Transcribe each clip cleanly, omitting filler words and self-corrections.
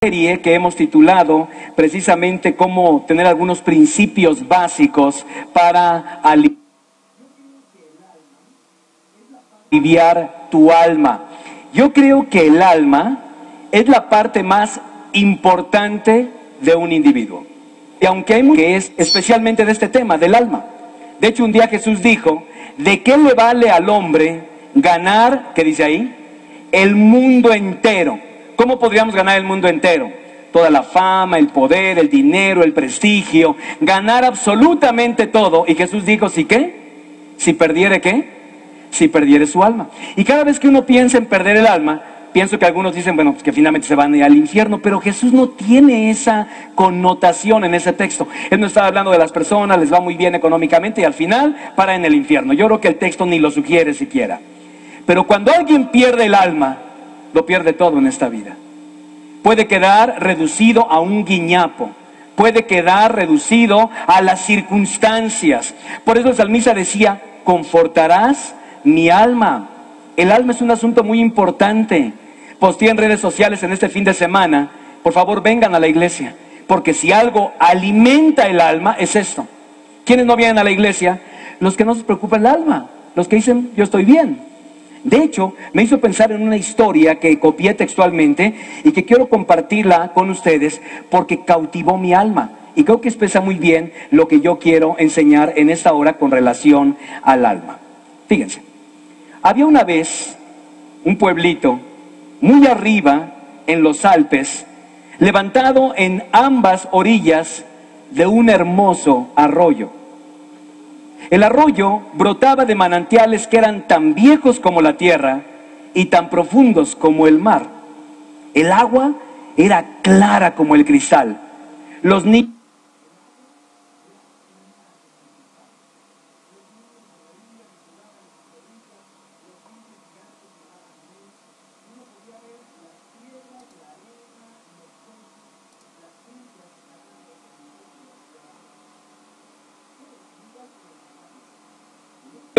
Serie que hemos titulado precisamente cómo tener algunos principios básicos para aliviar tu alma. Yo creo que el alma es la parte más importante de un individuo. Y aunque hay mucho que es especialmente de este tema, del alma. De hecho, un día Jesús dijo, ¿de qué le vale al hombre ganar, qué dice ahí? El mundo entero. ¿Cómo podríamos ganar el mundo entero? Toda la fama, el poder, el dinero, el prestigio, ganar absolutamente todo. Y Jesús dijo, ¿sí qué? Si perdiere ¿qué? Si perdiere su alma. Y cada vez que uno piensa en perder el alma, pienso que algunos dicen, bueno, pues que finalmente se van a ir al infierno, pero Jesús no tiene esa connotación en ese texto. Él no está hablando de las personas, les va muy bien económicamente y al final para en el infierno. Yo creo que el texto ni lo sugiere siquiera. Pero cuando alguien pierde el alma, lo pierde todo en esta vida. Puede quedar reducido a un guiñapo, puede quedar reducido a las circunstancias. Por eso el salmista decía, confortarás mi alma. El alma es un asunto muy importante. Posteé en redes sociales en este fin de semana, por favor vengan a la iglesia, porque si algo alimenta el alma es esto. ¿Quiénes no vienen a la iglesia? Los que no se preocupa el alma, los que dicen yo estoy bien. De hecho, me hizo pensar en una historia que copié textualmente y que quiero compartirla con ustedes porque cautivó mi alma. Y creo que expresa muy bien lo que yo quiero enseñar en esta hora con relación al alma. Fíjense, había una vez un pueblito muy arriba en los Alpes, levantado en ambas orillas de un hermoso arroyo. El arroyo brotaba de manantiales que eran tan viejos como la tierra y tan profundos como el mar. El agua era clara como el cristal. Los niños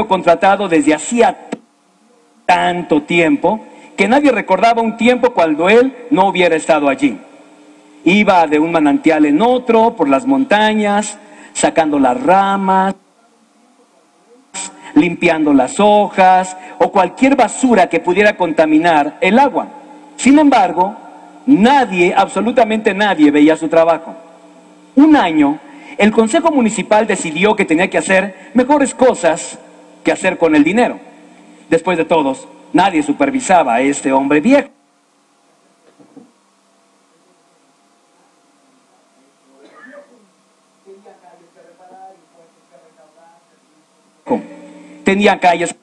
contratado desde hacía tanto tiempo que nadie recordaba un tiempo cuando él no hubiera estado allí. Iba de un manantial en otro, por las montañas, sacando las ramas, limpiando las hojas o cualquier basura que pudiera contaminar el agua. Sin embargo, nadie, absolutamente nadie, veía su trabajo. Un año, el Consejo Municipal decidió que tenía que hacer mejores cosas que hacer con el dinero. Después de todos, nadie supervisaba a este hombre viejo. Tenía calles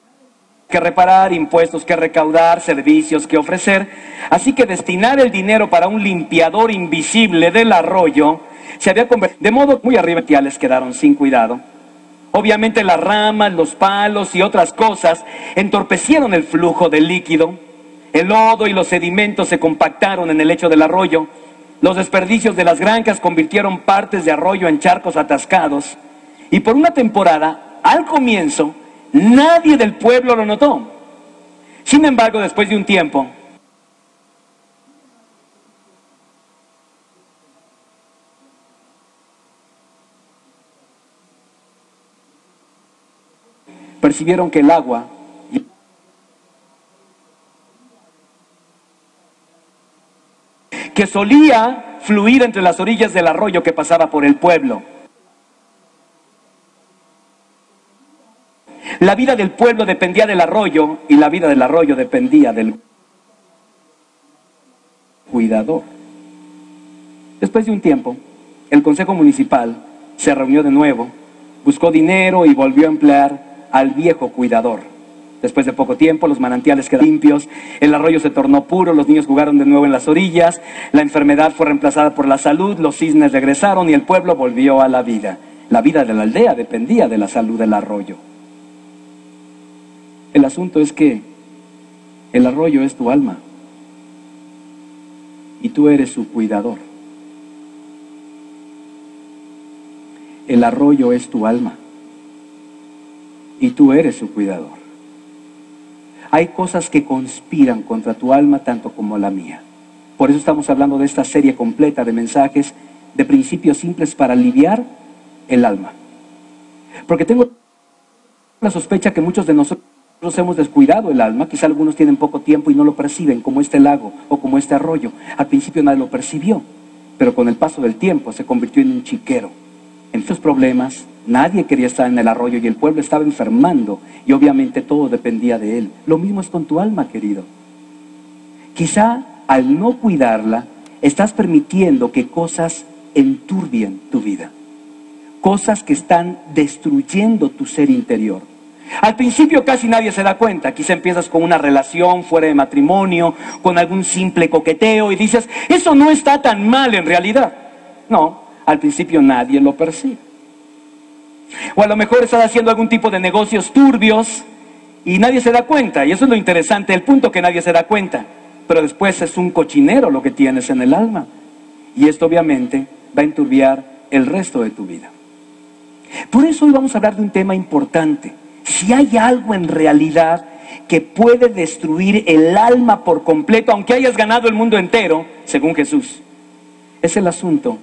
que reparar, impuestos que recaudar, servicios que ofrecer. Así que destinar el dinero para un limpiador invisible del arroyo se había convertido, de modo muy arriba, les quedaron sin cuidado. Obviamente las ramas, los palos y otras cosas entorpecieron el flujo del líquido. El lodo y los sedimentos se compactaron en el lecho del arroyo. Los desperdicios de las granjas convirtieron partes de arroyo en charcos atascados. Y por una temporada, al comienzo, nadie del pueblo lo notó. Sin embargo, después de un tiempo, percibieron que el agua que solía fluir entre las orillas del arroyo que pasaba por el pueblo. La vida del pueblo dependía del arroyo y la vida del arroyo dependía del cuidador. Después de un tiempo, el Consejo Municipal se reunió de nuevo, buscó dinero y volvió a emplear al viejo cuidador. Después de poco tiempo, los manantiales quedaron limpios, el arroyo se tornó puro, los niños jugaron de nuevo en las orillas, la enfermedad fue reemplazada por la salud, los cisnes regresaron y el pueblo volvió a la vida. La vida de la aldea dependía de la salud del arroyo. El asunto es que el arroyo es tu alma y tú eres su cuidador. El arroyo es tu alma y tú eres su cuidador. Hay cosas que conspiran contra tu alma tanto como la mía. Por eso estamos hablando de esta serie completa de mensajes de principios simples para aliviar el alma. Porque tengo la sospecha que muchos de nosotros hemos descuidado el alma. Quizá algunos tienen poco tiempo y no lo perciben, como este lago o como este arroyo. Al principio nadie lo percibió, pero con el paso del tiempo se convirtió en un chiquero. En estos problemas, nadie quería estar en el arroyo y el pueblo estaba enfermando y obviamente todo dependía de él. Lo mismo es con tu alma, querido. Quizá al no cuidarla, estás permitiendo que cosas enturbien tu vida. Cosas que están destruyendo tu ser interior. Al principio casi nadie se da cuenta. Quizá empiezas con una relación fuera de matrimonio, con algún simple coqueteo y dices, eso no está tan mal en realidad. No, al principio nadie lo percibe. O a lo mejor estás haciendo algún tipo de negocios turbios y nadie se da cuenta. Y eso es lo interesante, el punto que nadie se da cuenta. Pero después es un cochinero lo que tienes en el alma. Y esto obviamente va a enturbiar el resto de tu vida. Por eso hoy vamos a hablar de un tema importante. Si hay algo en realidad que puede destruir el alma por completo, aunque hayas ganado el mundo entero, según Jesús, es el asunto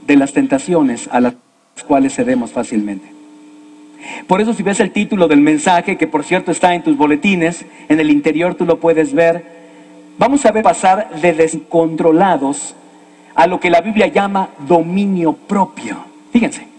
de las tentaciones a las cuales cedemos fácilmente. Por eso si ves el título del mensaje, que por cierto está en tus boletines, en el interior tú lo puedes ver, vamos a ver pasar de descontrolados a lo que la Biblia llama dominio propio. Fíjense.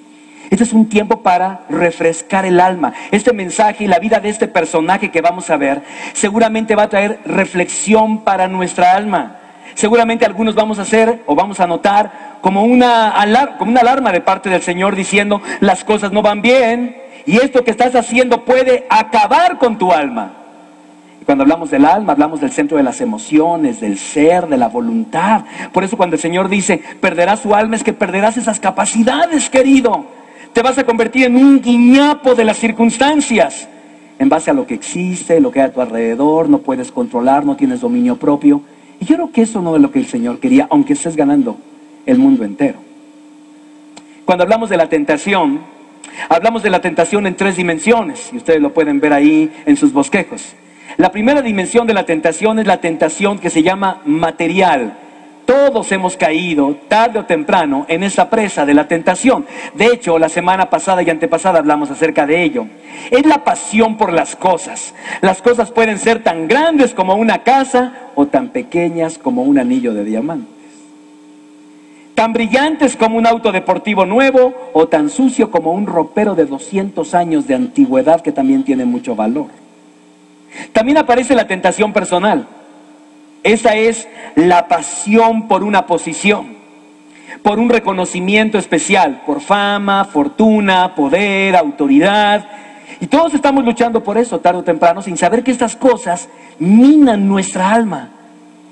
Este es un tiempo para refrescar el alma. Este mensaje y la vida de este personaje que vamos a ver seguramente va a traer reflexión para nuestra alma. Seguramente algunos vamos a hacer o vamos a notar como una alarma de parte del Señor diciendo las cosas no van bien y esto que estás haciendo puede acabar con tu alma. Y cuando hablamos del alma, hablamos del centro de las emociones, del ser, de la voluntad. Por eso cuando el Señor dice perderás tu alma, es que perderás esas capacidades, querido. Te vas a convertir en un guiñapo de las circunstancias, en base a lo que existe, lo que hay a tu alrededor, no puedes controlar, no tienes dominio propio. Y yo creo que eso no es lo que el Señor quería, aunque estés ganando el mundo entero. Cuando hablamos de la tentación, hablamos de la tentación en 3 dimensiones, y ustedes lo pueden ver ahí en sus bosquejos. La primera dimensión de la tentación es la tentación que se llama material. Todos hemos caído, tarde o temprano, en esa presa de la tentación. De hecho, la semana pasada y antepasada hablamos acerca de ello. Es la pasión por las cosas. Las cosas pueden ser tan grandes como una casa o tan pequeñas como un anillo de diamantes. Tan brillantes como un auto deportivo nuevo o tan sucio como un ropero de 200 años de antigüedad que también tiene mucho valor. También aparece la tentación personal. Esa es la pasión por una posición, por un reconocimiento especial, por fama, fortuna, poder, autoridad. Y todos estamos luchando por eso tarde o temprano sin saber que estas cosas minan nuestra alma.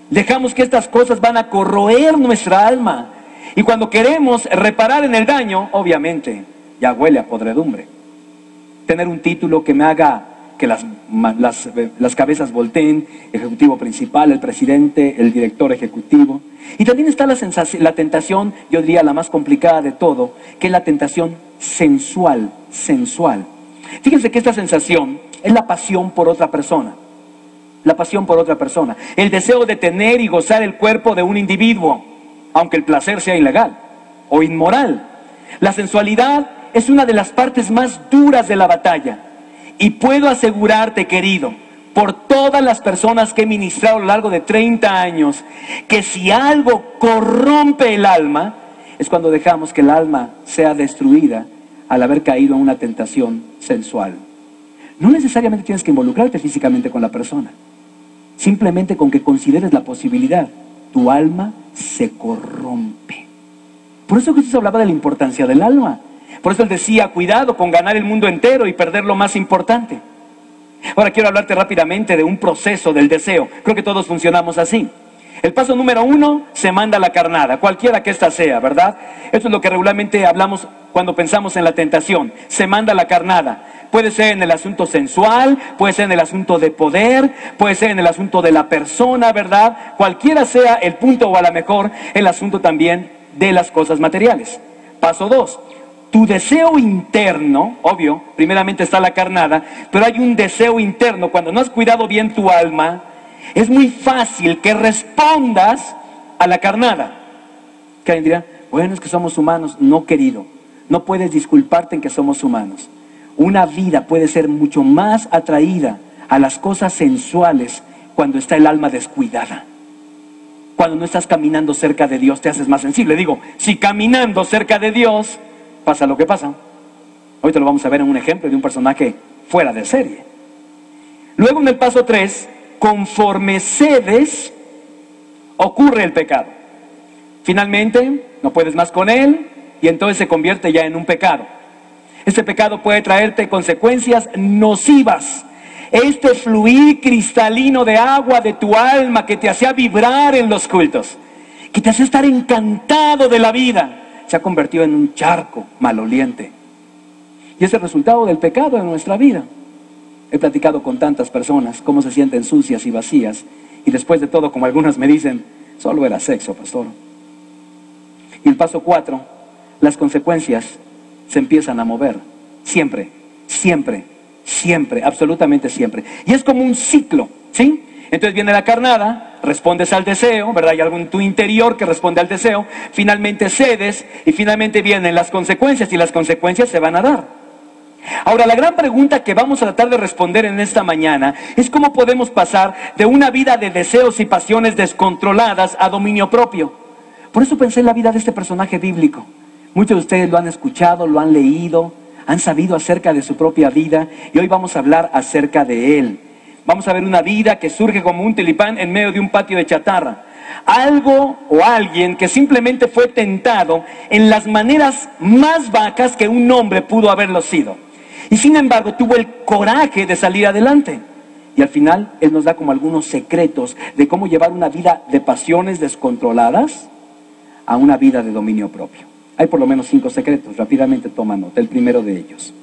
Dejamos que estas cosas van a corroer nuestra alma. Y cuando queremos reparar en el daño, obviamente, ya huele a podredumbre. Tener un título que me haga que las cabezas volteen, ejecutivo principal, el presidente, el director ejecutivo. Y también está la tentación, yo diría la más complicada de todo, que es la tentación sensual. Fíjense que esta sensación es la pasión por otra persona. La pasión por otra persona. El deseo de tener y gozar el cuerpo de un individuo, aunque el placer sea ilegal o inmoral. La sensualidad es una de las partes más duras de la batalla. Y puedo asegurarte, querido, por todas las personas que he ministrado a lo largo de 30 años, que si algo corrompe el alma, es cuando dejamos que el alma sea destruida al haber caído en una tentación sensual. No necesariamente tienes que involucrarte físicamente con la persona. Simplemente con que consideres la posibilidad, tu alma se corrompe. Por eso Jesús hablaba de la importancia del alma. Por eso él decía, cuidado con ganar el mundo entero y perder lo más importante. Ahora quiero hablarte rápidamente de un proceso del deseo. Creo que todos funcionamos así. El paso número 1, se manda la carnada, cualquiera que ésta sea, ¿verdad? Esto es lo que regularmente hablamos cuando pensamos en la tentación. Se manda la carnada. Puede ser en el asunto sensual, puede ser en el asunto de poder, puede ser en el asunto de la persona, ¿verdad? Cualquiera sea el punto o a lo mejor el asunto también de las cosas materiales. Paso 2. Tu deseo interno, obvio, primeramente está la carnada, pero hay un deseo interno. Cuando no has cuidado bien tu alma, es muy fácil que respondas a la carnada. Que alguien dirá, bueno, es que somos humanos. No, querido, no puedes disculparte en que somos humanos. Una vida puede ser mucho más atraída a las cosas sensuales cuando está el alma descuidada. Cuando no estás caminando cerca de Dios, te haces más sensible. Digo, si caminando cerca de Dios pasa lo que pasa. Ahorita lo vamos a ver en un ejemplo de un personaje fuera de serie. Luego en el paso 3, conforme cedes, ocurre el pecado. Finalmente, no puedes más con él y entonces se convierte ya en un pecado. Este pecado puede traerte consecuencias nocivas. Este fluir cristalino de agua de tu alma que te hacía vibrar en los cultos, que te hacía estar encantado de la vida, se ha convertido en un charco maloliente. Y es el resultado del pecado en nuestra vida. He platicado con tantas personas cómo se sienten sucias y vacías, y después de todo, como algunas me dicen, solo era sexo, pastor. Y el paso 4, las consecuencias se empiezan a mover. Siempre, siempre, siempre, absolutamente siempre. Y es como un ciclo, ¿sí? Entonces viene la carnada, respondes al deseo, ¿verdad? Hay algo en tu interior que responde al deseo, finalmente cedes y finalmente vienen las consecuencias y las consecuencias se van a dar. Ahora, la gran pregunta que vamos a tratar de responder en esta mañana es cómo podemos pasar de una vida de deseos y pasiones descontroladas a dominio propio. Por eso pensé en la vida de este personaje bíblico. Muchos de ustedes lo han escuchado, lo han leído, han sabido acerca de su propia vida y hoy vamos a hablar acerca de él. Vamos a ver una vida que surge como un tulipán en medio de un patio de chatarra. Algo o alguien que simplemente fue tentado en las maneras más vacas que un hombre pudo haberlo sido. Y sin embargo tuvo el coraje de salir adelante. Y al final él nos da como algunos secretos de cómo llevar una vida de pasiones descontroladas a una vida de dominio propio. Hay por lo menos 5 secretos, rápidamente toma nota, el primero de ellos.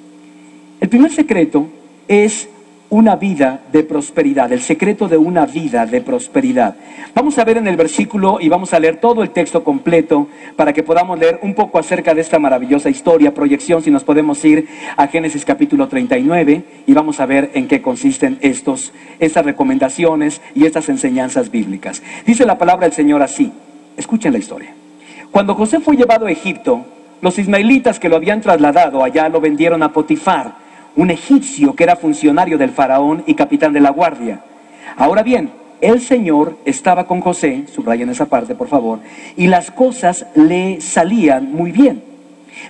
El primer secreto es una vida de prosperidad, el secreto de una vida de prosperidad. Vamos a ver en el versículo y vamos a leer todo el texto completo para que podamos leer un poco acerca de esta maravillosa historia, proyección, si nos podemos ir a Génesis capítulo 39 y vamos a ver en qué consisten estas recomendaciones y estas enseñanzas bíblicas. Dice la palabra del Señor así, escuchen la historia. Cuando José fue llevado a Egipto, los ismaelitas que lo habían trasladado allá lo vendieron a Potifar, un egipcio que era funcionario del faraón y capitán de la guardia. Ahora bien, el Señor estaba con José, subrayen esa parte por favor, y las cosas le salían muy bien.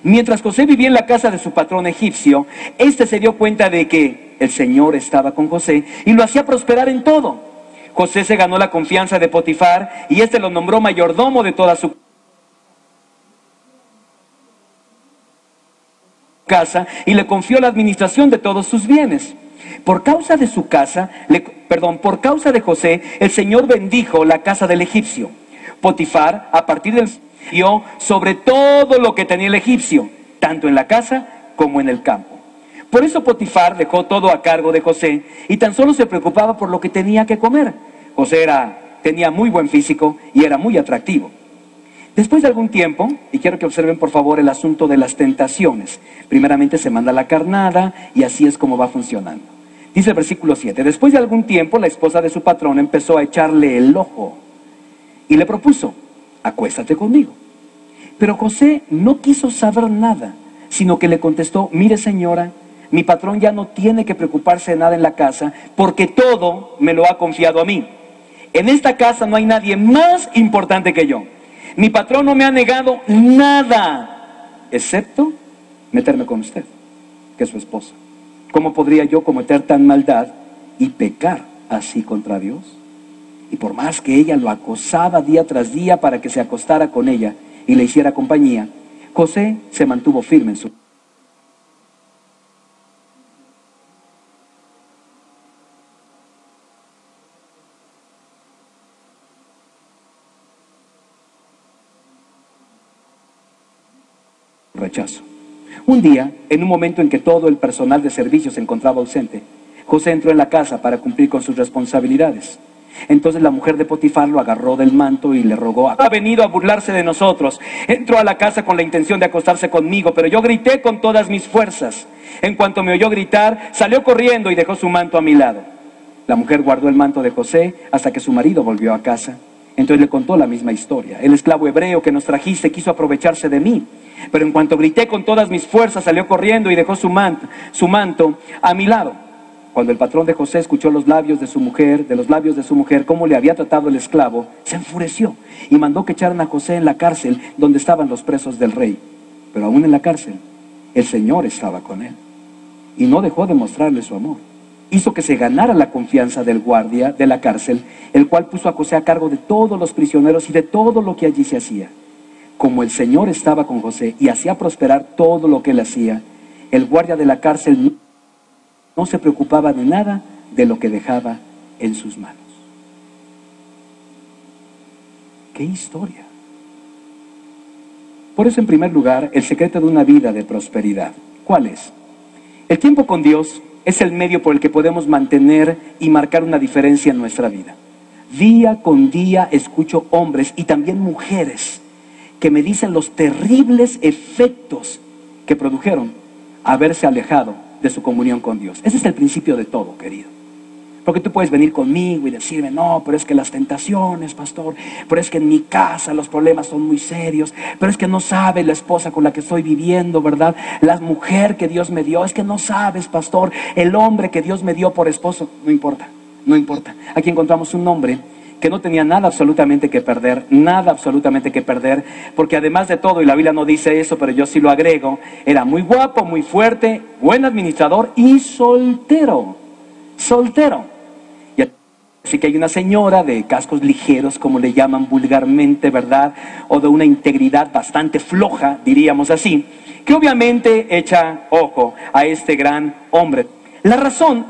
Mientras José vivía en la casa de su patrón egipcio, éste se dio cuenta de que el Señor estaba con José y lo hacía prosperar en todo. José se ganó la confianza de Potifar y éste lo nombró mayordomo de toda su casa y le confió la administración de todos sus bienes. Por causa de por causa de José, el Señor bendijo la casa del egipcio. Potifar, a partir del dio sobre todo lo que tenía el egipcio, tanto en la casa como en el campo. Por eso Potifar dejó todo a cargo de José y tan solo se preocupaba por lo que tenía que comer. José tenía muy buen físico y era muy atractivo. Después de algún tiempo, y quiero que observen por favor el asunto de las tentaciones. Primeramente se manda la carnada y así es como va funcionando. Dice el versículo 7, después de algún tiempo la esposa de su patrón empezó a echarle el ojo y le propuso, acuéstate conmigo. Pero José no quiso saber nada, sino que le contestó, mire señora, mi patrón ya no tiene que preocuparse de nada en la casa porque todo me lo ha confiado a mí. En esta casa no hay nadie más importante que yo. Mi patrón no me ha negado nada, excepto meterme con usted, que es su esposa. ¿Cómo podría yo cometer tan maldad y pecar así contra Dios? Y por más que ella lo acosaba día tras día para que se acostara con ella y le hiciera compañía, José se mantuvo firme en su rechazo. Un día, en un momento en que todo el personal de servicio se encontraba ausente, José entró en la casa para cumplir con sus responsabilidades. Entonces la mujer de Potifar lo agarró del manto y le rogó, ha venido a burlarse de nosotros. Entró a la casa con la intención de acostarse conmigo, pero yo grité con todas mis fuerzas. En cuanto me oyó gritar, salió corriendo y dejó su manto a mi lado. La mujer guardó el manto de José hasta que su marido volvió a casa. Entonces le contó la misma historia. El esclavo hebreo que nos trajiste quiso aprovecharse de mí, pero en cuanto grité con todas mis fuerzas, salió corriendo y dejó su manto a mi lado. Cuando el patrón de José escuchó los labios de su mujer, cómo le había tratado el esclavo, se enfureció y mandó que echaran a José en la cárcel donde estaban los presos del rey. Pero aún en la cárcel, el Señor estaba con él y no dejó de mostrarle su amor. Hizo que se ganara la confianza del guardia de la cárcel, el cual puso a José a cargo de todos los prisioneros y de todo lo que allí se hacía. Como el Señor estaba con José y hacía prosperar todo lo que él hacía, el guardia de la cárcel no se preocupaba de nada de lo que dejaba en sus manos. ¡Qué historia! Por eso, en primer lugar, el secreto de una vida de prosperidad. ¿Cuál es? El tiempo con Dios es el medio por el que podemos mantener y marcar una diferencia en nuestra vida. Día con día escucho hombres y también mujeres que me dicen los terribles efectos que produjeron haberse alejado de su comunión con Dios. Ese es el principio de todo, querido. Porque tú puedes venir conmigo y decirme, no, pero es que las tentaciones, pastor, pero es que en mi casa los problemas son muy serios, pero es que no sabe la esposa con la que estoy viviendo, ¿verdad? La mujer que Dios me dio, es que no sabes, pastor, el hombre que Dios me dio por esposo. No importa, no importa. Aquí encontramos un hombre que no tenía nada absolutamente que perder, porque además de todo, y la Biblia no dice eso, pero yo sí lo agrego, era muy guapo, muy fuerte, buen administrador y soltero. Y así que hay una señora de cascos ligeros, como le llaman vulgarmente, ¿verdad? O de una integridad bastante floja, diríamos así, que obviamente echa ojo a este gran hombre. La razón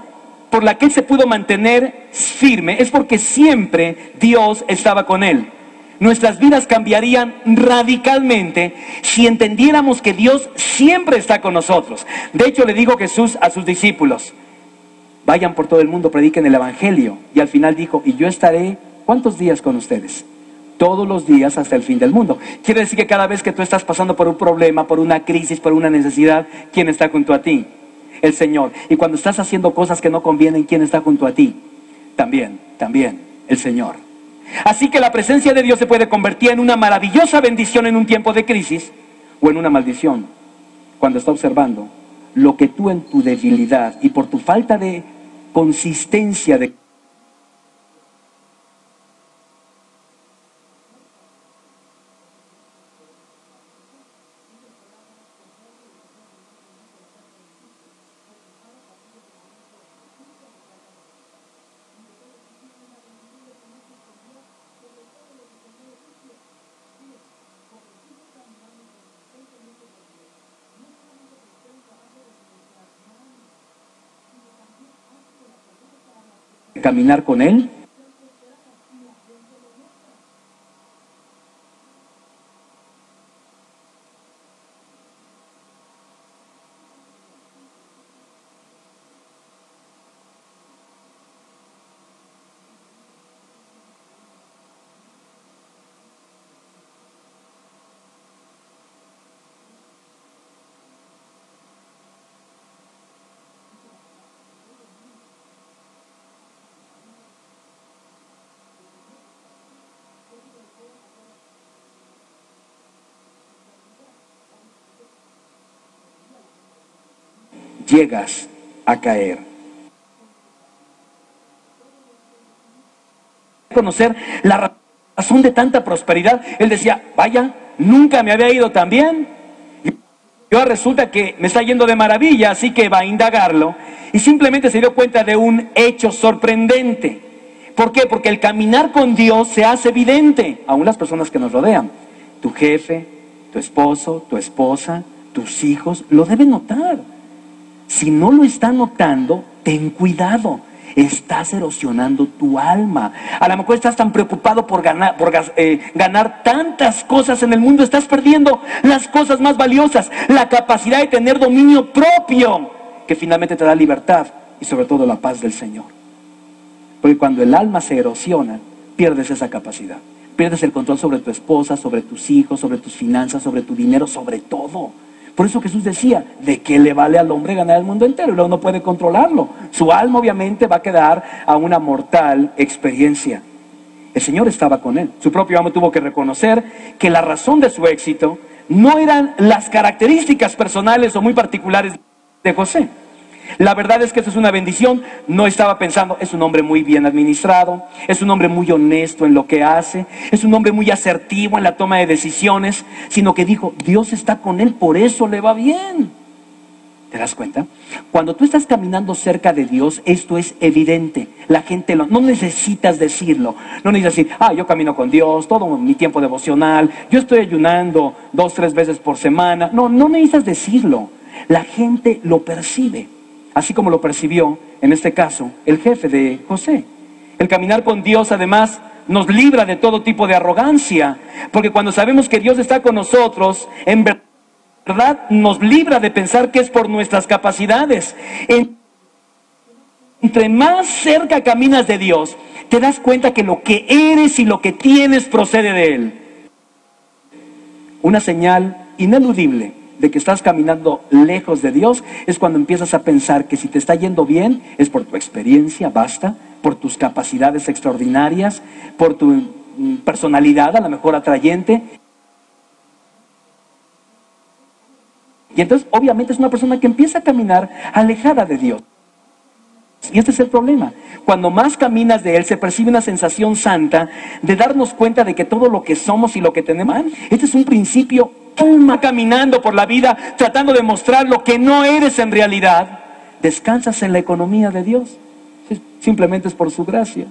por la que él se pudo mantener firme es porque siempre Dios estaba con él. Nuestras vidas cambiarían radicalmente si entendiéramos que Dios siempre está con nosotros. De hecho, le dijo Jesús a sus discípulos, vayan por todo el mundo, prediquen el evangelio. Y al final dijo, y yo estaré, ¿cuántos días con ustedes? Todos los días hasta el fin del mundo. Quiere decir que cada vez que tú estás pasando por un problema, por una crisis, por una necesidad, ¿quién está junto a ti? El Señor. Y cuando estás haciendo cosas que no convienen, ¿quién está junto a ti? También, el Señor. Así que la presencia de Dios se puede convertir en una maravillosa bendición en un tiempo de crisis, o en una maldición, cuando está observando lo que tú en tu debilidad y por tu falta de consistencia de caminar con Él. Llegas a caer. Conocer la razón de tanta prosperidad. Él decía, vaya, nunca me había ido tan bien. Yo resulta que me está yendo de maravilla, así que va a indagarlo. Y simplemente se dio cuenta de un hecho sorprendente. ¿Por qué? Porque el caminar con Dios se hace evidente, aún las personas que nos rodean. Tu jefe, tu esposo, tu esposa, tus hijos, lo deben notar. Si no lo está notando, ten cuidado. Estás erosionando tu alma. A lo mejor estás tan preocupado por ganar tantas cosas en el mundo. Estás perdiendo las cosas más valiosas. La capacidad de tener dominio propio, que finalmente te da libertad y sobre todo la paz del Señor. Porque cuando el alma se erosiona, pierdes esa capacidad. Pierdes el control sobre tu esposa, sobre tus hijos, sobre tus finanzas, sobre tu dinero, sobre todo. Por eso Jesús decía, ¿de qué le vale al hombre ganar el mundo entero? Y luego no puede controlarlo. Su alma obviamente va a quedar a una mortal experiencia. El Señor estaba con él. Su propio amo tuvo que reconocer que la razón de su éxito no eran las características personales o muy particulares de José. La verdad es que esto es una bendición. No estaba pensando, es un hombre muy bien administrado, es un hombre muy honesto en lo que hace, es un hombre muy asertivo en la toma de decisiones, sino que dijo, Dios está con él, por eso le va bien. ¿Te das cuenta? Cuando tú estás caminando cerca de Dios, esto es evidente. La gente no necesitas decirlo. No necesitas decir, yo camino con Dios, todo mi tiempo devocional, yo estoy ayunando 2, 3 veces por semana. No necesitas decirlo. La gente lo percibe. Así como lo percibió, en este caso, el jefe de José. El caminar con Dios, además, nos libra de todo tipo de arrogancia. Porque cuando sabemos que Dios está con nosotros, en verdad nos libra de pensar que es por nuestras capacidades. Entre más cerca caminas de Dios, te das cuenta que lo que eres y lo que tienes procede de Él. Una señal ineludible de que estás caminando lejos de Dios es cuando empiezas a pensar que si te está yendo bien es por tu experiencia, basta, por tus capacidades extraordinarias, por tu personalidad a lo mejor atrayente. Y entonces obviamente es una persona que empieza a caminar alejada de Dios. Y este es el problema. Cuando más caminas de Él, se percibe una sensación santa de darnos cuenta de que todo lo que somos y lo que tenemos, este es un principio. Caminando por la vida, tratando de mostrar lo que no eres en realidad, descansas en la economía de Dios. Simplemente es por su gracia.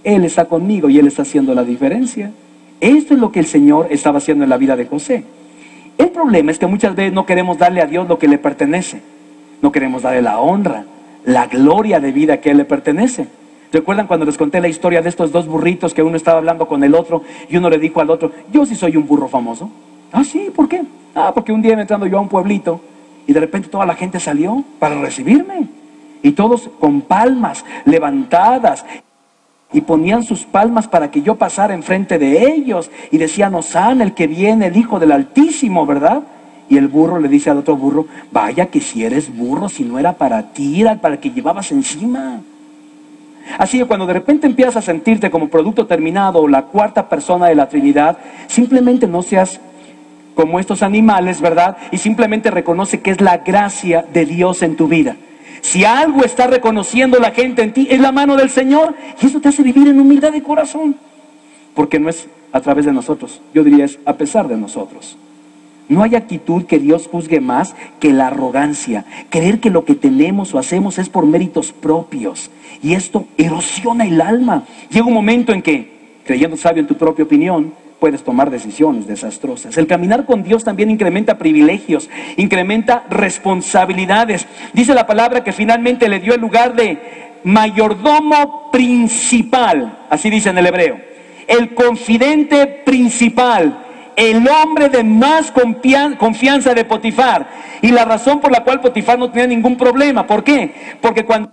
Él está conmigo y Él está haciendo la diferencia. Esto es lo que el Señor estaba haciendo en la vida de José. El problema es que muchas veces no queremos darle a Dios lo que le pertenece. No queremos darle la honra, la gloria de vida que a Él le pertenece. ¿Recuerdan cuando les conté la historia de estos 2 burritos que uno estaba hablando con el otro y uno le dijo al otro, yo sí soy un burro famoso? Sí, ¿por qué? Porque un día entrando yo a un pueblito y de repente toda la gente salió para recibirme. Y todos con palmas levantadas y ponían sus palmas para que yo pasara enfrente de ellos y decían, Hosana, el que viene, el Hijo del Altísimo, ¿verdad? Y el burro le dice al otro burro, vaya que si eres burro, si no era para ti, era para el que llevabas encima. Así que cuando de repente empiezas a sentirte como producto terminado o la cuarta persona de la Trinidad, simplemente no seas como estos animales, ¿verdad? Y simplemente reconoce que es la gracia de Dios en tu vida. Si algo está reconociendo la gente en ti, es la mano del Señor. Y eso te hace vivir en humildad de corazón. Porque no es a través de nosotros. Yo diría es a pesar de nosotros. No hay actitud que Dios juzgue más que la arrogancia. Creer que lo que tenemos o hacemos es por méritos propios. Y esto erosiona el alma. Llega un momento en que, creyendo sabio en tu propia opinión, puedes tomar decisiones desastrosas. El caminar con Dios también incrementa privilegios, incrementa responsabilidades. Dice la palabra que finalmente le dio el lugar de mayordomo principal, así dice en el hebreo, el confidente principal, el hombre de más confianza de Potifar. Y la razón por la cual Potifar no tenía ningún problema, ¿por qué? Porque cuando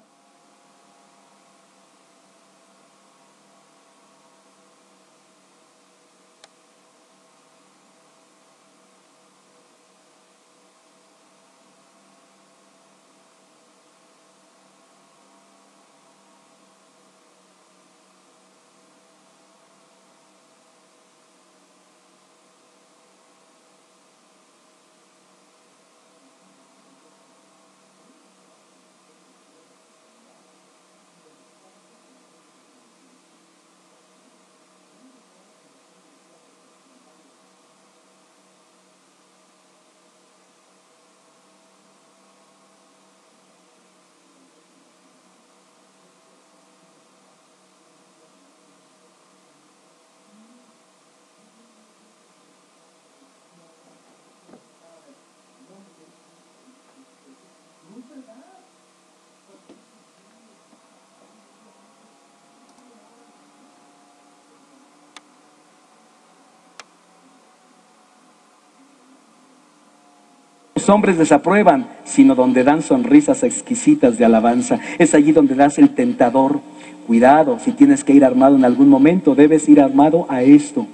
los hombres desaprueban, sino donde dan sonrisas exquisitas de alabanza. Es allí donde das el tentador. Cuidado, si tienes que ir armado en algún momento, debes ir armado a esto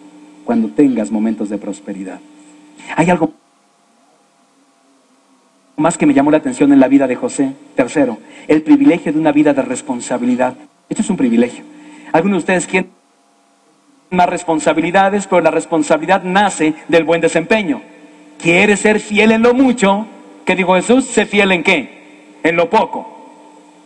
cuando tengas momentos de prosperidad. Hay algo más que me llamó la atención en la vida de José. Tercero, el privilegio de una vida de responsabilidad. Esto es un privilegio. Algunos de ustedes quieren más responsabilidades, pero la responsabilidad nace del buen desempeño. ¿Quieres ser fiel en lo mucho? ¿Qué dijo Jesús? Sé fiel en qué, en lo poco.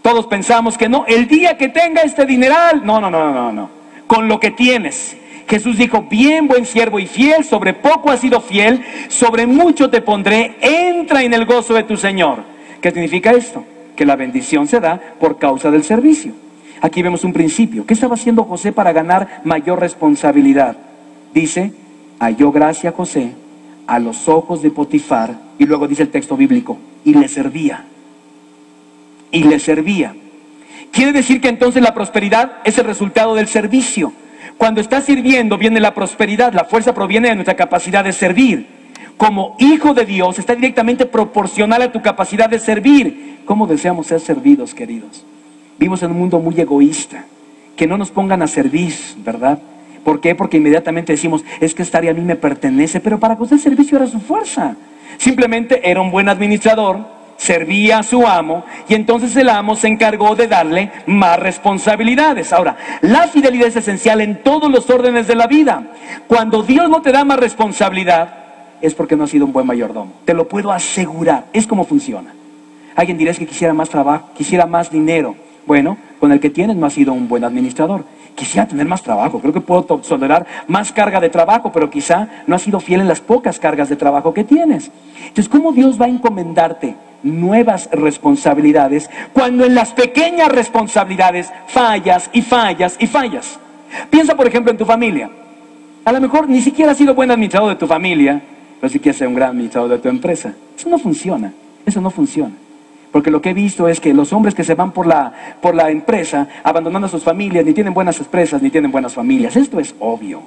Todos pensamos que no, el día que tenga este dineral, no, con lo que tienes. Jesús dijo, bien, buen siervo y fiel, sobre poco has sido fiel, sobre mucho te pondré, entra en el gozo de tu Señor. ¿Qué significa esto? Que la bendición se da por causa del servicio. Aquí vemos un principio. ¿Qué estaba haciendo José para ganar mayor responsabilidad? Dice, halló gracia José a los ojos de Potifar, y luego dice el texto bíblico, y le servía. Y le servía. Quiere decir que entonces la prosperidad es el resultado del servicio. Cuando estás sirviendo viene la prosperidad, la fuerza proviene de nuestra capacidad de servir. Como hijo de Dios está directamente proporcional a tu capacidad de servir. ¿Cómo deseamos ser servidos, queridos? Vivimos en un mundo muy egoísta. Que no nos pongan a servir, ¿verdad? ¿Por qué? Porque inmediatamente decimos, es que esta área a mí me pertenece, pero para José el servicio era su fuerza. Simplemente era un buen administrador, servía a su amo, y entonces el amo se encargó de darle más responsabilidades. Ahora, la fidelidad es esencial en todos los órdenes de la vida. Cuando Dios no te da más responsabilidad, es porque no has sido un buen mayordomo. Te lo puedo asegurar, es como funciona. Alguien dirá, es que quisiera más trabajo, quisiera más dinero. Bueno, con el que tienes no has sido un buen administrador. Quisiera tener más trabajo, creo que puedo tolerar más carga de trabajo, pero quizá no has sido fiel en las pocas cargas de trabajo que tienes. Entonces, ¿cómo Dios va a encomendarte nuevas responsabilidades cuando en las pequeñas responsabilidades fallas y fallas y fallas? Piensa, por ejemplo, en tu familia. A lo mejor ni siquiera has sido buen administrador de tu familia, pero sí quieres ser un gran administrador de tu empresa. Eso no funciona, eso no funciona. Porque lo que he visto es que los hombres que se van por la empresa, abandonando a sus familias, ni tienen buenas empresas, ni tienen buenas familias. Esto es obvio.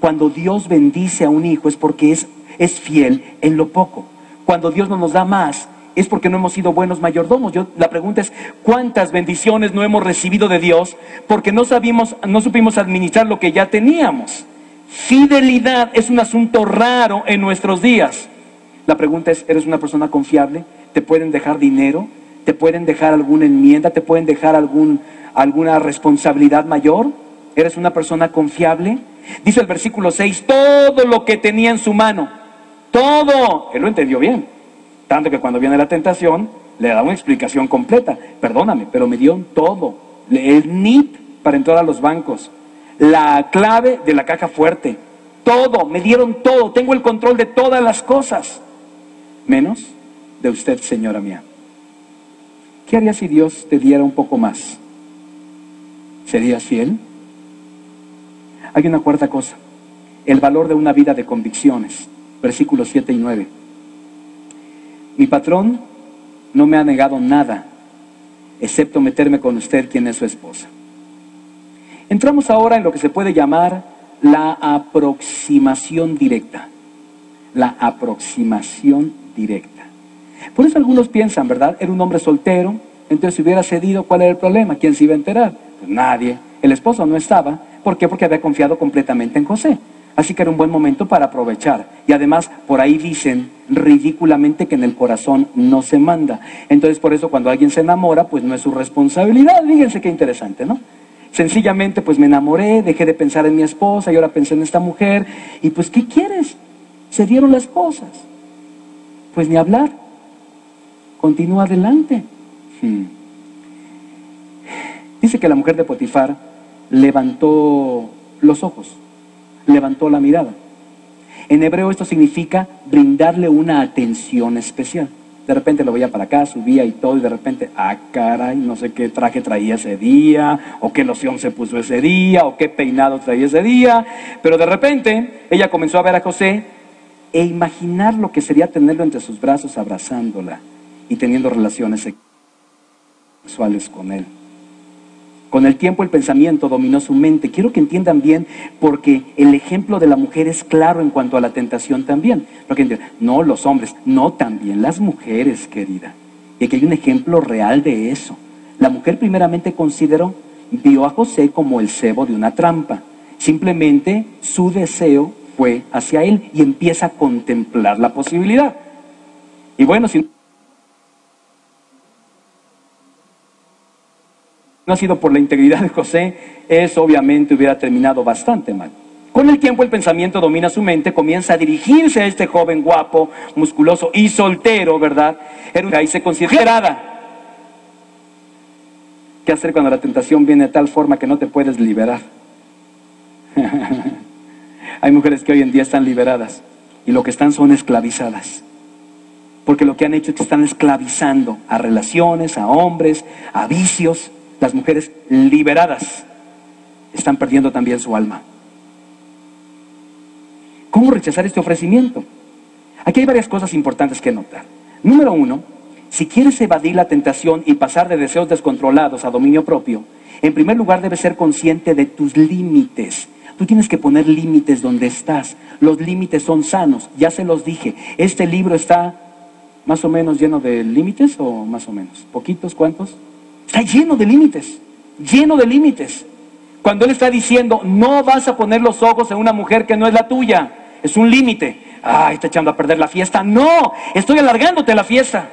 Cuando Dios bendice a un hijo es porque es fiel en lo poco. Cuando Dios no nos da más, es porque no hemos sido buenos mayordomos. La pregunta es, ¿cuántas bendiciones no hemos recibido de Dios porque no supimos administrar lo que ya teníamos? Fidelidad es un asunto raro en nuestros días. La pregunta es, ¿eres una persona confiable? ¿Te pueden dejar dinero? ¿Te pueden dejar alguna enmienda? ¿Te pueden dejar alguna responsabilidad mayor? ¿Eres una persona confiable? Dice el versículo 6, todo lo que tenía en su mano, todo, él lo entendió bien. Tanto que cuando viene la tentación, le da una explicación completa. Perdóname, pero me dieron todo. El NIP para entrar a los bancos, la clave de la caja fuerte, todo, me dieron todo, tengo el control de todas las cosas, menos de usted, señora mía. ¿Qué harías si Dios te diera un poco más? ¿Serías fiel? Hay una cuarta cosa, el valor de una vida de convicciones, versículos 7 y 9. Mi patrón no me ha negado nada, excepto meterme con usted, quien es su esposa. Entramos ahora en lo que se puede llamar la aproximación directa. La aproximación directa. Por eso algunos piensan, ¿verdad? Era un hombre soltero, entonces si hubiera cedido, ¿cuál era el problema? ¿Quién se iba a enterar? Pues nadie. El esposo no estaba. ¿Por qué? Porque había confiado completamente en José. Así que era un buen momento para aprovechar. Y además, por ahí dicen ridículamente que en el corazón no se manda. Entonces, por eso cuando alguien se enamora, pues no es su responsabilidad. Fíjense qué interesante, ¿no? Sencillamente, pues me enamoré, dejé de pensar en mi esposa y ahora pensé en esta mujer. Y pues, ¿qué quieres? Se dieron las cosas. Pues ni hablar. Continúa adelante. Dice que la mujer de Potifar levantó los ojos, levantó la mirada. En hebreo esto significa brindarle una atención especial. De repente lo veía para acá, subía y todo, y de repente, caray, no sé qué traje traía ese día, o qué loción se puso ese día, o qué peinado traía ese día. Pero de repente ella comenzó a ver a José e imaginar lo que sería tenerlo entre sus brazos abrazándola y teniendo relaciones sexuales con él. Con el tiempo el pensamiento dominó su mente. Quiero que entiendan bien, porque el ejemplo de la mujer es claro en cuanto a la tentación también. Porque no los hombres, no también las mujeres, querida. Y aquí hay un ejemplo real de eso. La mujer primeramente vio a José como el cebo de una trampa. Simplemente su deseo fue hacia él y empieza a contemplar la posibilidad. Y bueno, si no ha sido por la integridad de José, eso obviamente hubiera terminado bastante mal. Con el tiempo el pensamiento domina su mente, comienza a dirigirse a este joven guapo, musculoso y soltero, ¿verdad? Y se considerada. ¿Qué hacer cuando la tentación viene de tal forma que no te puedes liberar? Hay mujeres que hoy en día están liberadas y lo que están son esclavizadas. Porque lo que han hecho es que están esclavizando a relaciones, a hombres, a vicios. Las mujeres liberadas están perdiendo también su alma. ¿Cómo rechazar este ofrecimiento? Aquí hay varias cosas importantes que notar. Número uno, si quieres evadir la tentación y pasar de deseos descontrolados a dominio propio, en primer lugar debes ser consciente de tus límites. Tú tienes que poner límites donde estás. Los límites son sanos, ya se los dije. Este libro está más o menos lleno de límites, o más o menos, poquitos, ¿cuántos? Está lleno de límites, lleno de límites. Cuando él está diciendo, no vas a poner los ojos en una mujer que no es la tuya, es un límite. Ay, está echando a perder la fiesta. No, estoy alargándote la fiesta.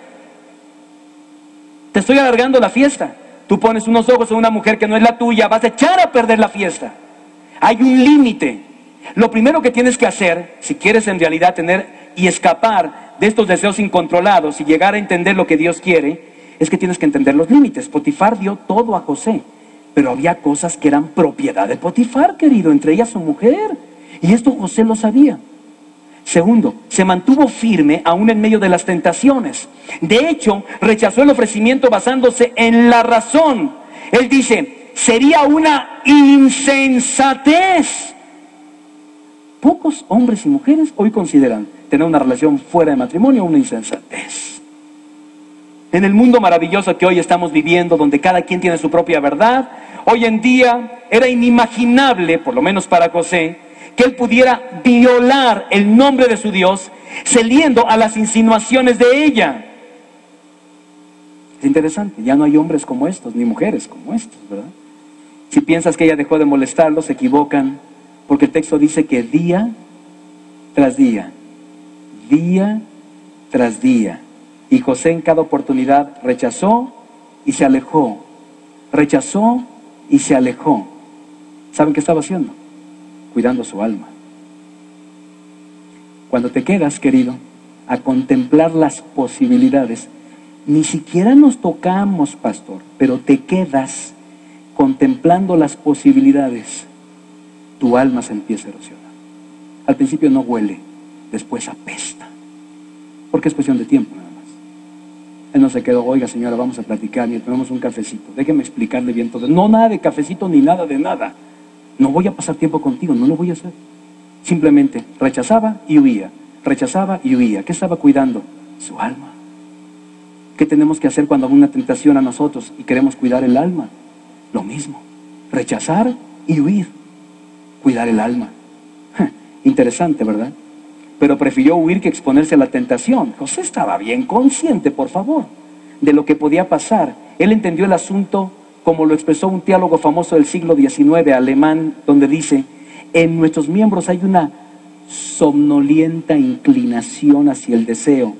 Te estoy alargando la fiesta. Tú pones unos ojos en una mujer que no es la tuya, vas a echar a perder la fiesta. Hay un límite. Lo primero que tienes que hacer, si quieres en realidad tener y escapar de estos deseos incontrolados y llegar a entender lo que Dios quiere, es que tienes que entender los límites. Potifar dio todo a José, pero había cosas que eran propiedad de Potifar, querido, entre ellas su mujer. Y esto José lo sabía. Segundo, se mantuvo firme aún en medio de las tentaciones. De hecho, rechazó el ofrecimiento basándose en la razón. Él dice, sería una insensatez. Pocos hombres y mujeres hoy consideran tener una relación fuera de matrimonio una insensatez. En el mundo maravilloso que hoy estamos viviendo, donde cada quien tiene su propia verdad, hoy en día era inimaginable, por lo menos para José, que él pudiera violar el nombre de su Dios, cediendo a las insinuaciones de ella. Es interesante, ya no hay hombres como estos, ni mujeres como estos, ¿verdad? Si piensas que ella dejó de molestarlos, se equivocan, porque el texto dice que día tras día, día tras día, y José en cada oportunidad rechazó y se alejó, rechazó y se alejó. ¿Saben qué estaba haciendo? Cuidando su alma. Cuando te quedas, querido, a contemplar las posibilidades, ni siquiera nos tocamos, pastor, pero te quedas contemplando las posibilidades, tu alma se empieza a erosionar. Al principio no huele, después apesta, porque es cuestión de tiempo nada más. Él no se quedó, oiga señora, vamos a platicar y tomamos un cafecito, déjeme explicarle bien todo. No, nada de cafecito ni nada de nada. No voy a pasar tiempo contigo, no lo voy a hacer. Simplemente rechazaba y huía, rechazaba y huía. ¿Qué estaba cuidando? Su alma. ¿Qué tenemos que hacer cuando hay una tentación a nosotros y queremos cuidar el alma? Lo mismo, rechazar y huir, cuidar el alma. Interesante, ¿verdad? Pero prefirió huir que exponerse a la tentación. José estaba bien consciente, por favor, de lo que podía pasar. Él entendió el asunto como lo expresó un teólogo famoso del siglo XIX, alemán, donde dice, en nuestros miembros hay una somnolienta inclinación hacia el deseo,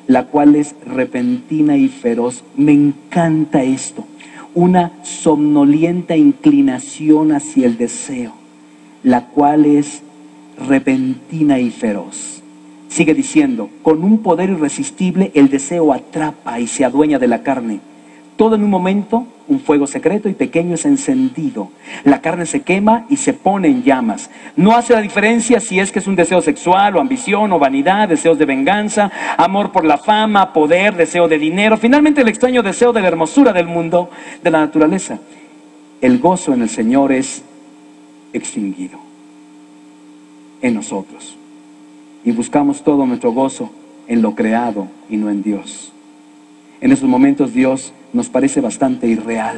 la cual es repentina y feroz. Me encanta esto, una somnolienta inclinación hacia el deseo, la cual es repentina y feroz. Sigue diciendo, con un poder irresistible el deseo atrapa y se adueña de la carne. Todo en un momento, un fuego secreto y pequeño es encendido. La carne se quema y se pone en llamas. No hace la diferencia si es que es un deseo sexual o ambición o vanidad, deseos de venganza, amor por la fama, poder, deseo de dinero. Finalmente el extraño deseo de la hermosura del mundo, de la naturaleza. El gozo en el Señor es extinguido en nosotros. Y buscamos todo nuestro gozo en lo creado y no en Dios. En esos momentos Dios nos parece bastante irreal.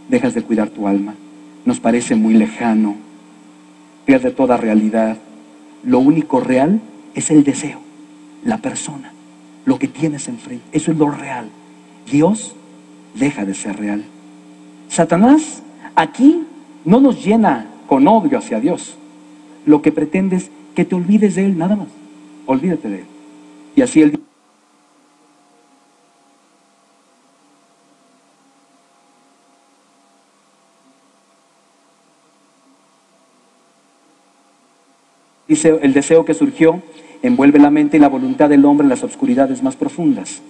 Dejas de cuidar tu alma. Nos parece muy lejano. Pierde toda realidad. Lo único real es el deseo, la persona, lo que tienes enfrente. Eso es lo real. Dios deja de ser real. Satanás aquí no nos llena con odio hacia Dios. Lo que pretende es que te olvides de Él, nada más. Olvídate de Él. Y así Él Dice, el deseo que surgió envuelve la mente y la voluntad del hombre en las obscuridades más profundas.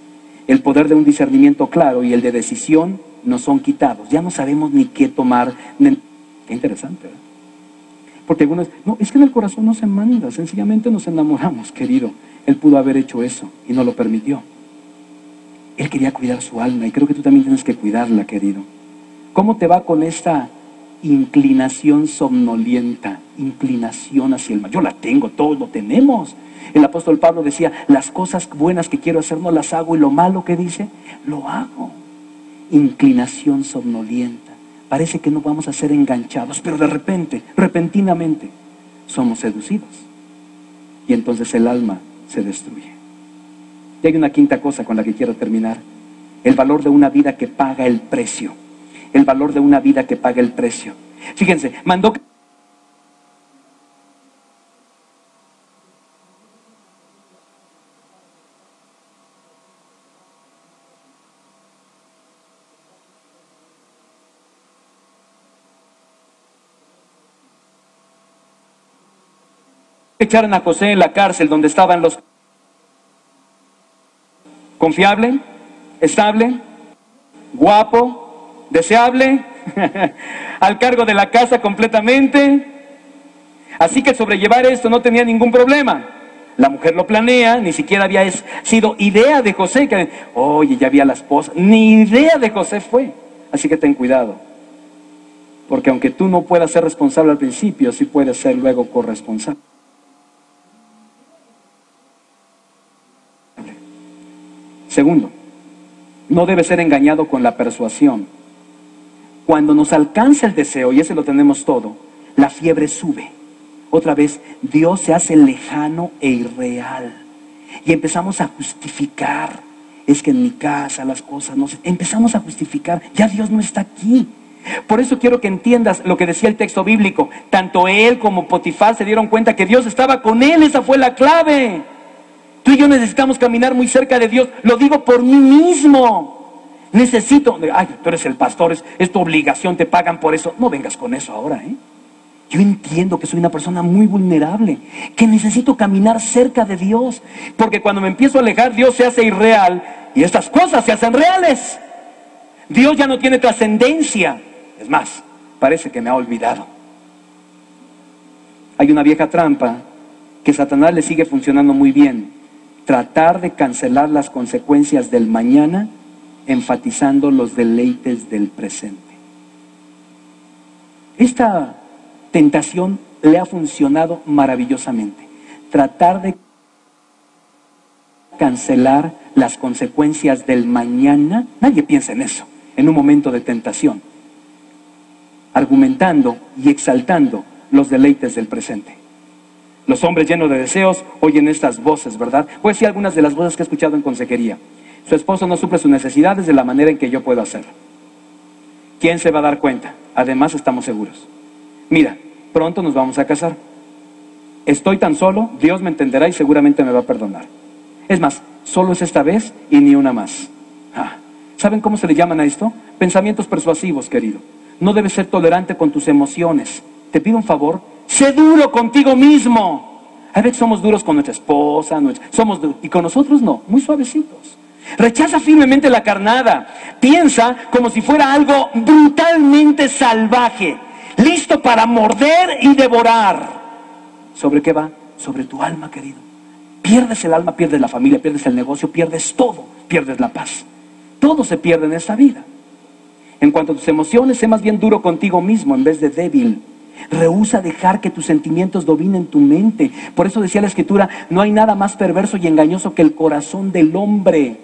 El poder de un discernimiento claro y el de decisión nos son quitados. Ya no sabemos ni qué tomar. Qué interesante, ¿verdad? Porque algunos, no, es que en el corazón no se manda, sencillamente nos enamoramos, querido. Él pudo haber hecho eso y no lo permitió. Él quería cuidar su alma y creo que tú también tienes que cuidarla, querido. ¿Cómo te va con esta inclinación somnolienta, inclinación hacia el mal? Yo la tengo, todos lo tenemos. El apóstol Pablo decía, las cosas buenas que quiero hacer no las hago, y lo malo que dice, lo hago. Inclinación somnolienta. Parece que no vamos a ser enganchados, pero de repente, repentinamente, somos seducidos. Y entonces el alma se destruye. Y hay una quinta cosa con la que quiero terminar. El valor de una vida que paga el precio. El valor de una vida que paga el precio. Fíjense, mandó que echaran a José en la cárcel donde estaban los... Confiable, estable, guapo, deseable, al cargo de la casa completamente. Así que sobrellevar esto no tenía ningún problema. La mujer lo planea, ni siquiera había sido idea de José, que, oye, ya había la esposa, ni idea de José fue. Así que ten cuidado, porque aunque tú no puedas ser responsable al principio, sí puedes ser luego corresponsable. Segundo, no debe ser engañado con la persuasión. Cuando nos alcanza el deseo, y ese lo tenemos todo, la fiebre sube. Otra vez, Dios se hace lejano e irreal. Y empezamos a justificar. Es que en mi casa las cosas no se... Empezamos a justificar. Ya Dios no está aquí. Por eso quiero que entiendas lo que decía el texto bíblico. Tanto él como Potifar se dieron cuenta que Dios estaba con él. Esa fue la clave. Tú y yo necesitamos caminar muy cerca de Dios. Lo digo por mí mismo. Necesito, ay, tú eres el pastor, es tu obligación, te pagan por eso. No vengas con eso ahora, ¿eh? Yo entiendo que soy una persona muy vulnerable, que necesito caminar cerca de Dios, porque cuando me empiezo a alejar, Dios se hace irreal y estas cosas se hacen reales. Dios ya no tiene trascendencia. Es más, parece que me ha olvidado. Hay una vieja trampa que Satanás le sigue funcionando muy bien. Tratar de cancelar las consecuencias del mañana, enfatizando los deleites del presente. Esta tentación le ha funcionado maravillosamente. Tratar de cancelar las consecuencias del mañana. Nadie piensa en eso en un momento de tentación, argumentando y exaltando los deleites del presente. Los hombres llenos de deseos oyen estas voces, ¿verdad? Voy a decir algunas de las voces que he escuchado en consejería. Su esposo no suple sus necesidades de la manera en que yo puedo hacerlo. ¿Quién se va a dar cuenta? Además, estamos seguros. Mira, pronto nos vamos a casar. Estoy tan solo, Dios me entenderá y seguramente me va a perdonar. Es más, solo es esta vez y ni una más. ¿Saben cómo se le llaman a esto? Pensamientos persuasivos, querido. No debes ser tolerante con tus emociones. Te pido un favor, sé duro contigo mismo. A veces somos duros con nuestra esposa, y con nosotros no, muy suavecitos. Rechaza firmemente la carnada. Piensa como si fuera algo brutalmente salvaje, listo para morder y devorar. ¿Sobre qué va? Sobre tu alma, querido. Pierdes el alma, pierdes la familia, pierdes el negocio, pierdes todo, pierdes la paz. Todo se pierde en esta vida. En cuanto a tus emociones, sé más bien duro contigo mismo en vez de débil. Rehúsa dejar que tus sentimientos dominen tu mente. Por eso decía la Escritura, no hay nada más perverso y engañoso que el corazón del hombre.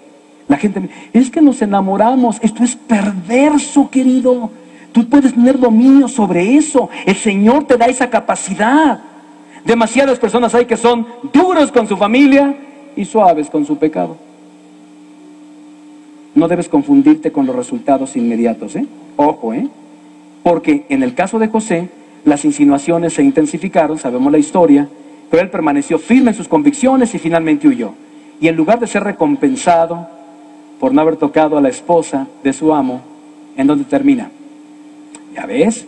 La gente, es que nos enamoramos. Esto es perverso, querido. Tú puedes tener dominio sobre eso. El Señor te da esa capacidad. Demasiadas personas hay que son duros con su familia y suaves con su pecado. No debes confundirte con los resultados inmediatos, ¿eh? Ojo, ¿eh? Porque en el caso de José, las insinuaciones se intensificaron, sabemos la historia, pero él permaneció firme en sus convicciones y finalmente huyó. Y en lugar de ser recompensado por no haber tocado a la esposa de su amo, ¿en dónde termina? ¿Ya ves?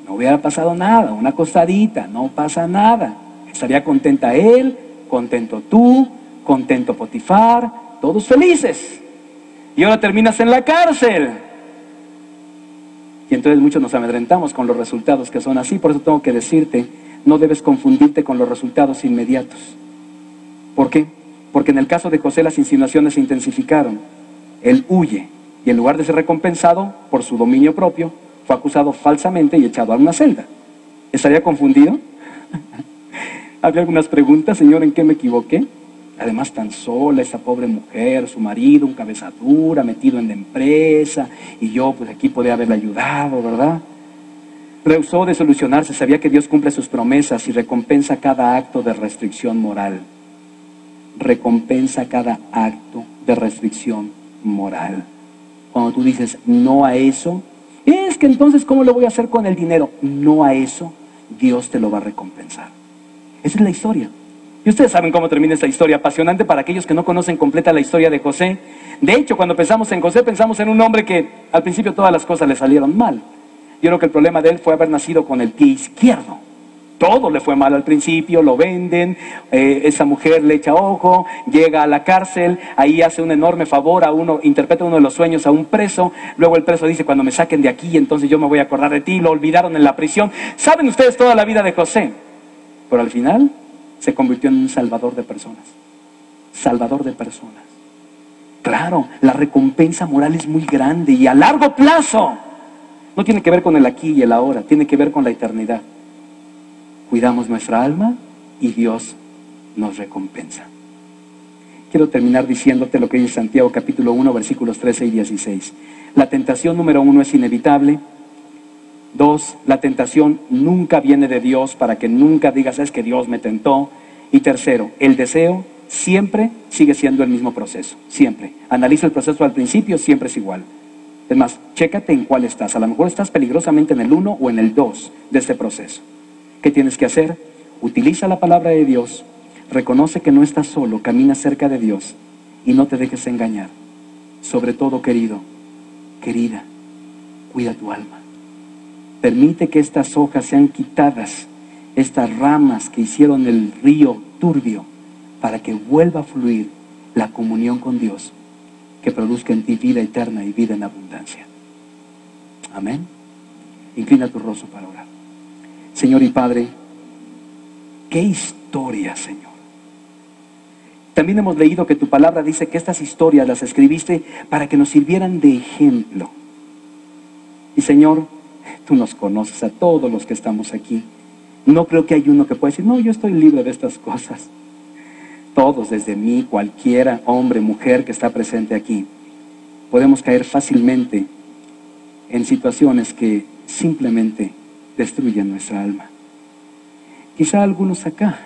No hubiera pasado nada, una acostadita, no pasa nada. Estaría contenta él, contento tú, contento Potifar, todos felices. Y ahora terminas en la cárcel. Y entonces muchos nos amedrentamos con los resultados que son así. Por eso tengo que decirte, no debes confundirte con los resultados inmediatos. ¿Por qué? Porque en el caso de José las insinuaciones se intensificaron. Él huye y en lugar de ser recompensado por su dominio propio, fue acusado falsamente y echado a una celda. ¿Estaría confundido? Había algunas preguntas, Señor, ¿en qué me equivoqué? Además tan sola, esa pobre mujer, su marido, un cabeza dura, metido en la empresa, y yo pues aquí podía haberle ayudado, ¿verdad? Rehusó de solucionarse, sabía que Dios cumple sus promesas y recompensa cada acto de restricción moral. Recompensa cada acto de restricción moral. Cuando tú dices no a eso, es que entonces ¿cómo lo voy a hacer con el dinero? No a eso, Dios te lo va a recompensar. Esa es la historia. Y ustedes saben cómo termina esta historia, apasionante para aquellos que no conocen completa la historia de José. De hecho, cuando pensamos en José, pensamos en un hombre que al principio todas las cosas le salieron mal. Yo creo que el problema de él fue haber nacido con el pie izquierdo. Todo le fue mal al principio, lo venden, esa mujer le echa ojo, llega a la cárcel, ahí hace un enorme favor a uno, interpreta uno de los sueños a un preso, luego el preso dice, cuando me saquen de aquí, entonces yo me voy a acordar de ti, lo olvidaron en la prisión. Saben ustedes toda la vida de José, pero al final se convirtió en un salvador de personas. Salvador de personas. Claro, la recompensa moral es muy grande y a largo plazo. No tiene que ver con el aquí y el ahora, tiene que ver con la eternidad. Cuidamos nuestra alma y Dios nos recompensa. Quiero terminar diciéndote lo que dice Santiago capítulo 1, versículos 13 y 16. La tentación número 1 es inevitable. 2, la tentación nunca viene de Dios para que nunca digas es que Dios me tentó. Y tercero, el deseo siempre sigue siendo el mismo proceso, siempre. Analiza el proceso al principio, siempre es igual. Es más, chécate en cuál estás. A lo mejor estás peligrosamente en el 1 o en el 2 de este proceso. ¿Qué tienes que hacer? Utiliza la palabra de Dios, reconoce que no estás solo, camina cerca de Dios y no te dejes engañar. Sobre todo, querido, querida, cuida tu alma. Permite que estas hojas sean quitadas, estas ramas que hicieron el río turbio, para que vuelva a fluir la comunión con Dios, que produzca en ti vida eterna y vida en abundancia. Amén. Inclina tu rostro para orar. Señor y Padre, qué historia, Señor. También hemos leído que tu palabra dice que estas historias las escribiste para que nos sirvieran de ejemplo. Y Señor, tú nos conoces a todos los que estamos aquí. No creo que hay uno que pueda decir, no, yo estoy libre de estas cosas. Todos, desde mí, cualquiera, hombre, mujer que está presente aquí, podemos caer fácilmente en situaciones que simplemente destruyen nuestra alma. Quizá algunos acá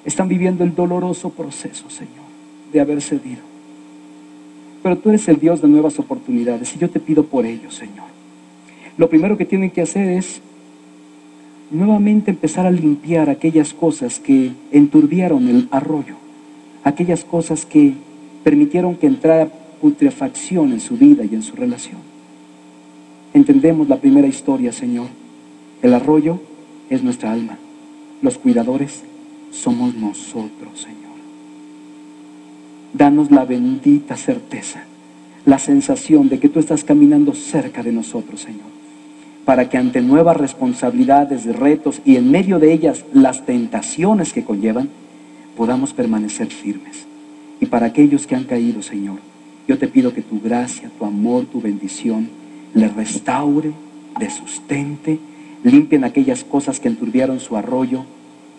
están viviendo el doloroso proceso, Señor, de haber cedido. Pero tú eres el Dios de nuevas oportunidades y yo te pido por ello, Señor. Lo primero que tienen que hacer es nuevamente empezar a limpiar aquellas cosas que enturbiaron el arroyo, aquellas cosas que permitieron que entrara putrefacción en su vida y en su relación. Entendemos la primera historia, Señor. El arroyo es nuestra alma. Los cuidadores somos nosotros, Señor. Danos la bendita certeza, la sensación de que tú estás caminando cerca de nosotros, Señor, para que ante nuevas responsabilidades, retos y en medio de ellas las tentaciones que conllevan, podamos permanecer firmes. Y para aquellos que han caído, Señor, yo te pido que tu gracia, tu amor, tu bendición les restaure, les sustente, limpien aquellas cosas que enturbiaron su arroyo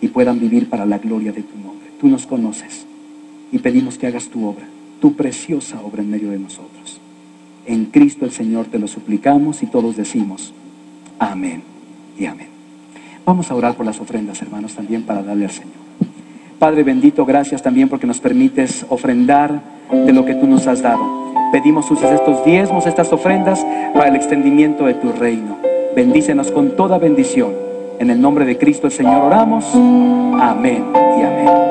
y puedan vivir para la gloria de tu nombre. Tú nos conoces y pedimos que hagas tu obra, tu preciosa obra en medio de nosotros. En Cristo el Señor te lo suplicamos y todos decimos amén y amén. Vamos a orar por las ofrendas, hermanos, también para darle al Señor. Padre bendito, gracias también porque nos permites ofrendar de lo que tú nos has dado. Pedimos uses estos diezmos, estas ofrendas para el extendimiento de tu reino. Bendícenos con toda bendición. En el nombre de Cristo el Señor oramos. Amén y amén.